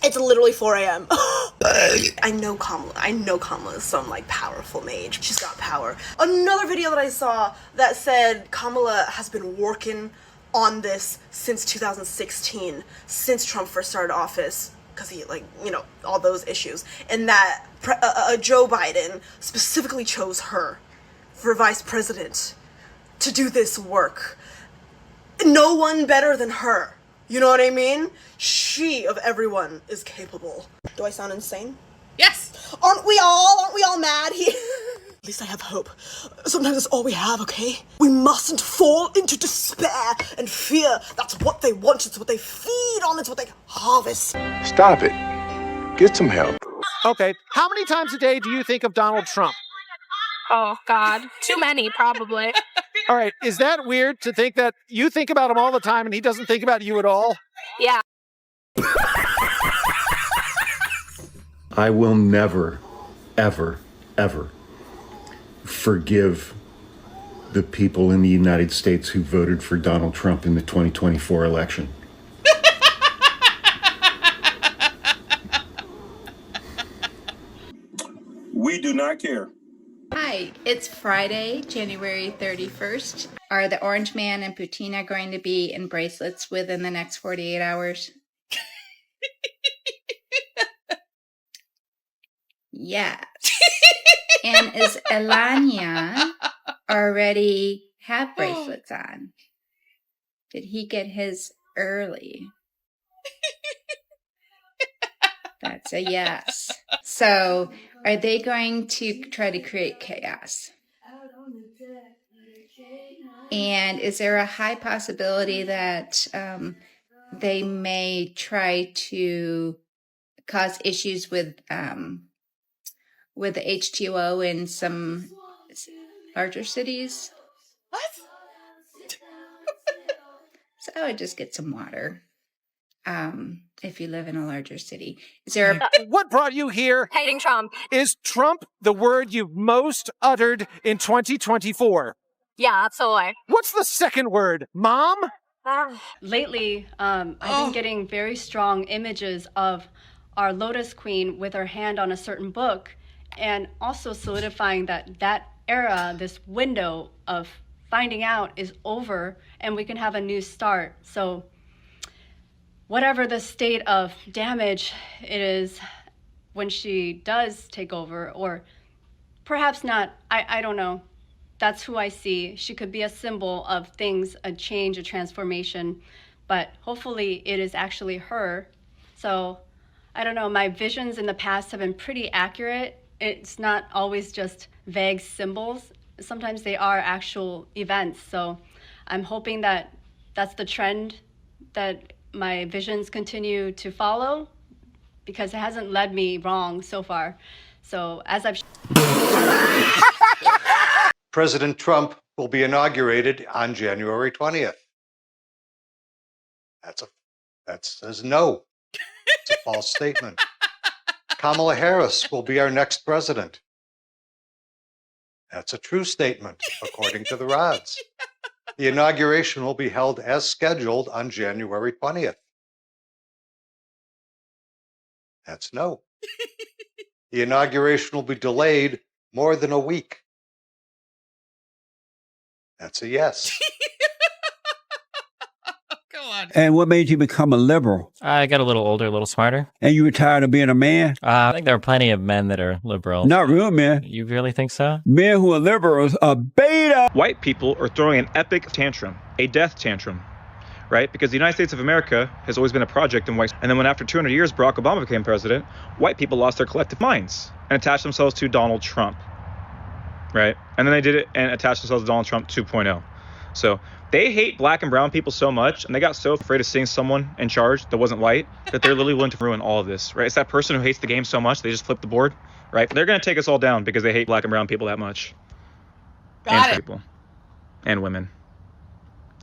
It's literally 4 a.m. I know Kamala is some, like, powerful mage. She's got power. Another video that I saw that said Kamala has been working on this since 2016, since Trump first started office, because he, like, you know, all those issues, and that Joe Biden specifically chose her for vice president to do this work. No one better than her. You know what I mean? She, of everyone, is capable. Do I sound insane? Yes! Aren't we all mad here? At least I have hope. Sometimes it's all we have, okay? We mustn't fall into despair and fear. That's what they want, it's what they feed on, it's what they harvest. Stop it. Get some help. Okay, how many times a day do you think of Donald Trump? Oh, God. Too many, probably. All right, is that weird to think that you think about him all the time and he doesn't think about you at all? Yeah. I will never, ever, ever forgive the people in the United States who voted for Donald Trump in the 2024 election. We do not care. Hi, it's Friday, January 31st. Are the Orange Man and Putina going to be in bracelets within the next 48 hours? Yes. And is Elanya already have bracelets on? Did he get his early? That's a yes. So, are they going to try to create chaos? And is there a high possibility that they may try to cause issues with the H2O in some larger cities? What? So I would just get some water. If you live in a larger city. Is there What brought you here? Hating Trump. Is Trump the word you've most uttered in 2024? Yeah, absolutely. What's the second word? Mom? Lately, I've been getting very strong images of our Lotus Queen with her hand on a certain book, and also solidifying that era, this window of finding out is over, and we can have a new start. So whatever the state of damage it is when she does take over, or perhaps not, I don't know. That's who I see. She could be a symbol of things, a change, a transformation, but hopefully it is actually her. So I don't know, my visions in the past have been pretty accurate. It's not always just vague symbols. Sometimes they are actual events. So I'm hoping that that's the trend that my visions continue to follow, because it hasn't led me wrong so far. So as I've President Trump will be inaugurated on January 20th. That says no. It's a false statement. Kamala Harris will be our next president. That's a true statement, according to the rods. The inauguration will be held as scheduled on January 20th. That's no. The inauguration will be delayed more than a week. That's a yes. Go on. And what made you become a liberal? I got a little older, a little smarter. And you were tired of being a man? I think there are plenty of men that are liberals. Not real men. You really think so? Men who are liberals are beta. White people are throwing an epic tantrum, a death tantrum, right? Because the United States of America has always been a project in white. And then when after 200 years Barack Obama became president, white people lost their collective minds and attached themselves to Donald Trump, right? And then they did it and attached themselves to Donald Trump 2.0. So they hate black and brown people so much, and they got so afraid of seeing someone in charge that wasn't white, that they're literally willing to ruin all of this, right? It's that person who hates the game so much, they just flip the board, right? They're going to take us all down because they hate black and brown people that much. Got and it. people. And women.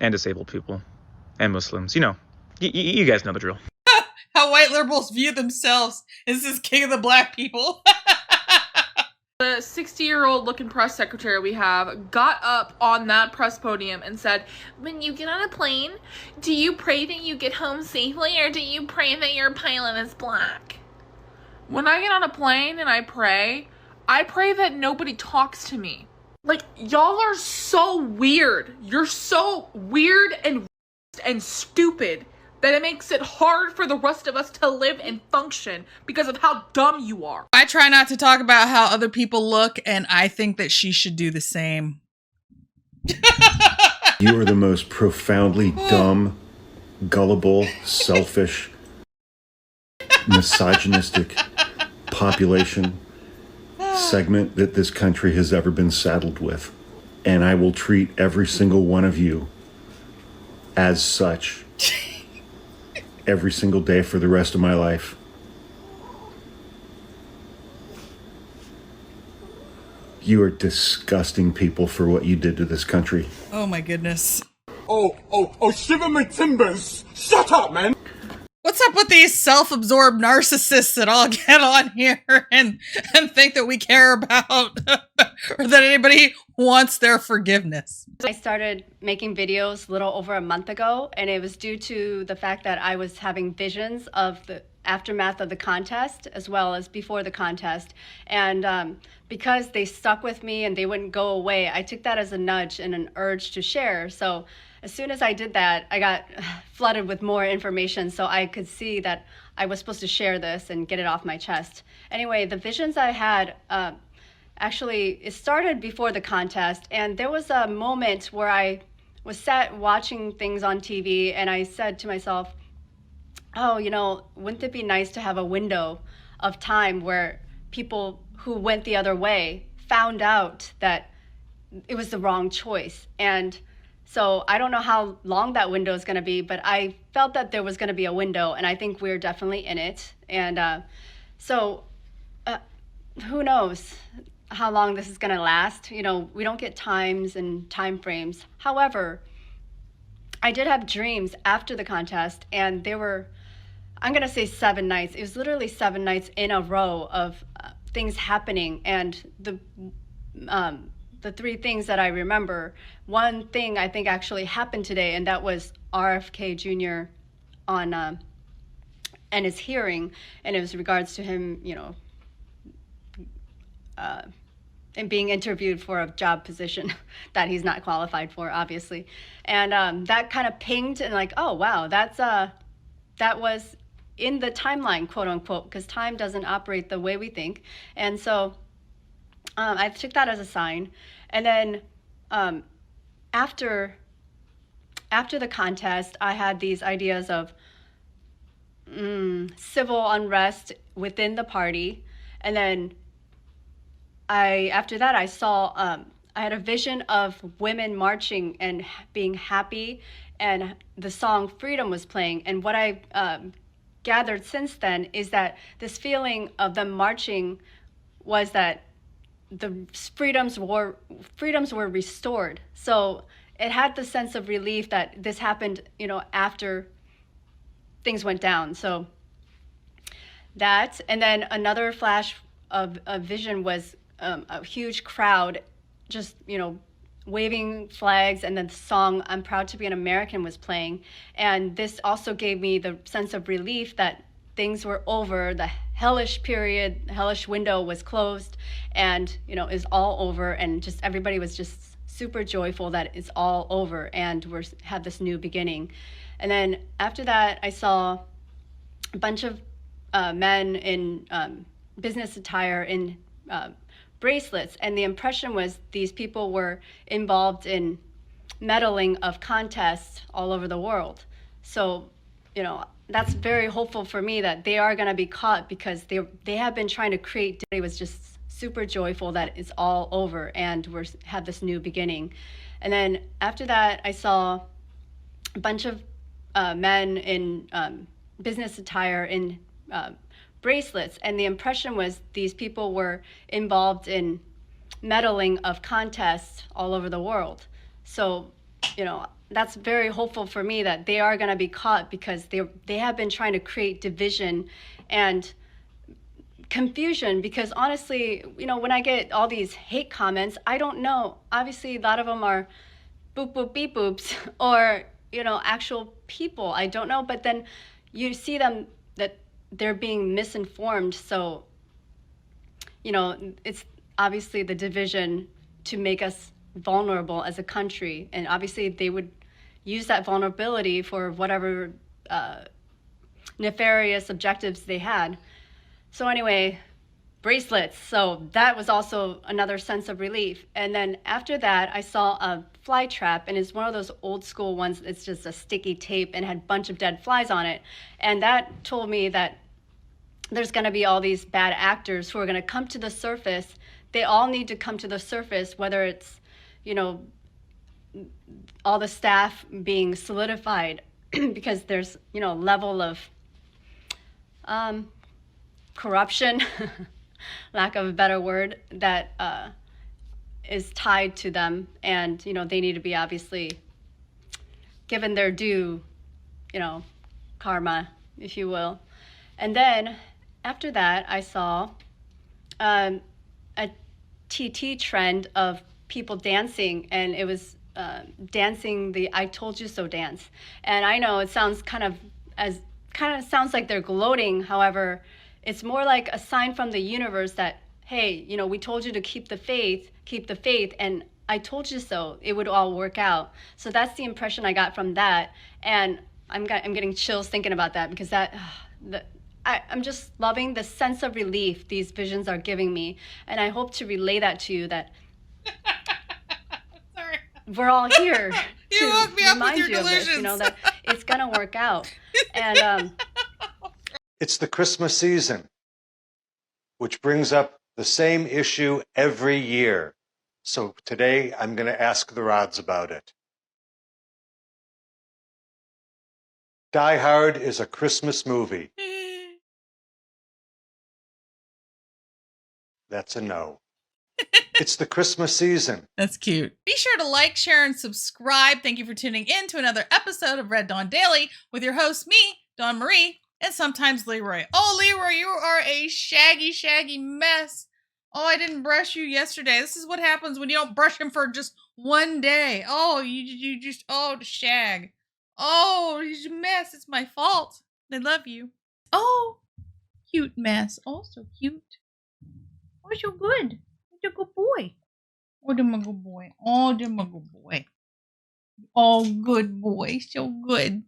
And disabled people. And Muslims. You know, you guys know the drill. How white liberals view themselves as this king of the black people. The 60-year-old looking press secretary we have got up on that press podium and said, when you get on a plane, do you pray that you get home safely or do you pray that your pilot is black? When I get on a plane and I pray that nobody talks to me. Like, y'all are so weird. You're so weird and stupid that it makes it hard for the rest of us to live and function because of how dumb you are. I try not to talk about how other people look, and I think that she should do the same. You are the most profoundly dumb, gullible, selfish, misogynistic population segment that this country has ever been saddled with. And I will treat every single one of you as such every single day for the rest of my life. You are disgusting people for what you did to this country. Oh my goodness. Oh, shiver my timbers! Shut up, man! What's up with these self-absorbed narcissists that all get on here and think that we care about or that anybody wants their forgiveness? I started making videos a little over a month ago, and it was due to the fact that I was having visions of the aftermath of the contest as well as before the contest. And because they stuck with me and they wouldn't go away, I took that as a nudge and an urge to share. So as soon as I did that, I got flooded with more information, so I could see that I was supposed to share this and get it off my chest. Anyway, the visions I had, actually, it started before the contest, and there was a moment where I was sat watching things on TV, and I said to myself, oh, you know, wouldn't it be nice to have a window of time where people who went the other way found out that it was the wrong choice? And so I don't know how long that window is going to be, but I felt that there was going to be a window, and I think we're definitely in it. And who knows how long this is going to last? You know, we don't get times and time frames. However, I did have dreams after the contest, and they were, I'm going to say 7 nights. It was literally 7 nights in a row of things happening. And the 3 things that I remember, one thing I think actually happened today, and that was RFK Jr. on and his hearing, and it was regards to him, you know, and being interviewed for a job position that he's not qualified for, obviously. And that kind of pinged, and like, oh wow, that was in the timeline, quote unquote, because time doesn't operate the way we think. And so I took that as a sign. And then after the contest, I had these ideas of civil unrest within the party. And then after that, I saw, I had a vision of women marching and being happy, and the song Freedom was playing. And what I gathered since then is that this feeling of them marching was that the freedoms were restored. So it had the sense of relief that this happened, you know, after things went down. So that, and then another flash of a vision was a huge crowd just, you know, waving flags, and then the song I'm Proud to Be an American was playing. And this also gave me the sense of relief that things were over, the hellish window was closed, and, you know, is all over, and just everybody was just super joyful that it's all over and we have this new beginning. And then after that, I saw a bunch of men in business attire in bracelets, and the impression was these people were involved in meddling of contests all over the world. So, you know, that's very hopeful for me that they are going to be caught, because they have been trying to create. It was just super joyful that it's all over and we have this new beginning. And then after that, I saw a bunch of men in business attire in bracelets, and the impression was these people were involved in meddling of contests all over the world. So, you know, that's very hopeful for me that they are going to be caught, because they have been trying to create division and confusion, because honestly, when I get all these hate comments, I don't know. Obviously, a lot of them are boop, boop, beep, boops, or, actual people. I don't know. But then you see them that they're being misinformed. So, it's obviously the division to make us vulnerable as a country. And obviously they would use that vulnerability for whatever nefarious objectives they had. So anyway, bracelets. So that was also another sense of relief. And then after that, I saw a fly trap, and it's one of those old school ones. It's just a sticky tape and had a bunch of dead flies on it. And that told me that there's going to be all these bad actors who are going to come to the surface. They all need to come to the surface, whether it's, all the staff being solidified because there's, level of corruption, lack of a better word, that is tied to them. And, they need to be obviously given their due, karma, if you will. And then after that, I saw a TT trend of people dancing, and it was dancing the "I Told You So" dance. And I know it sounds kind of sounds like they're gloating. However, it's more like a sign from the universe that, hey, we told you to keep the faith, and I told you so. It would all work out. So that's the impression I got from that, and I'm getting chills thinking about that, because I'm just loving the sense of relief these visions are giving me, and I hope to relay that to you, that we're all here You to woke me up with remind your you of this, delusions. that it's gonna work out. And It's the Christmas season, which brings up the same issue every year. So today I'm going to ask the rods about it. Die Hard is a Christmas movie. That's a no. It's the Christmas season. That's cute. Be sure to like, share, and subscribe. Thank you for tuning in to another episode of Red Dawn Daily with your host, me, Dawn Marie, and sometimes Leroy. Oh, Leroy, you are a shaggy mess. Oh, I didn't brush you yesterday. This is what happens when you don't brush him for just one day. Oh, you just, the shag. Oh, you're a mess. It's my fault. I love you. Oh, cute mess. Oh, so cute. Oh, so good. You're a good boy. Oh, you're my good boy. Oh, you're my good boy. Oh, good boy. So good.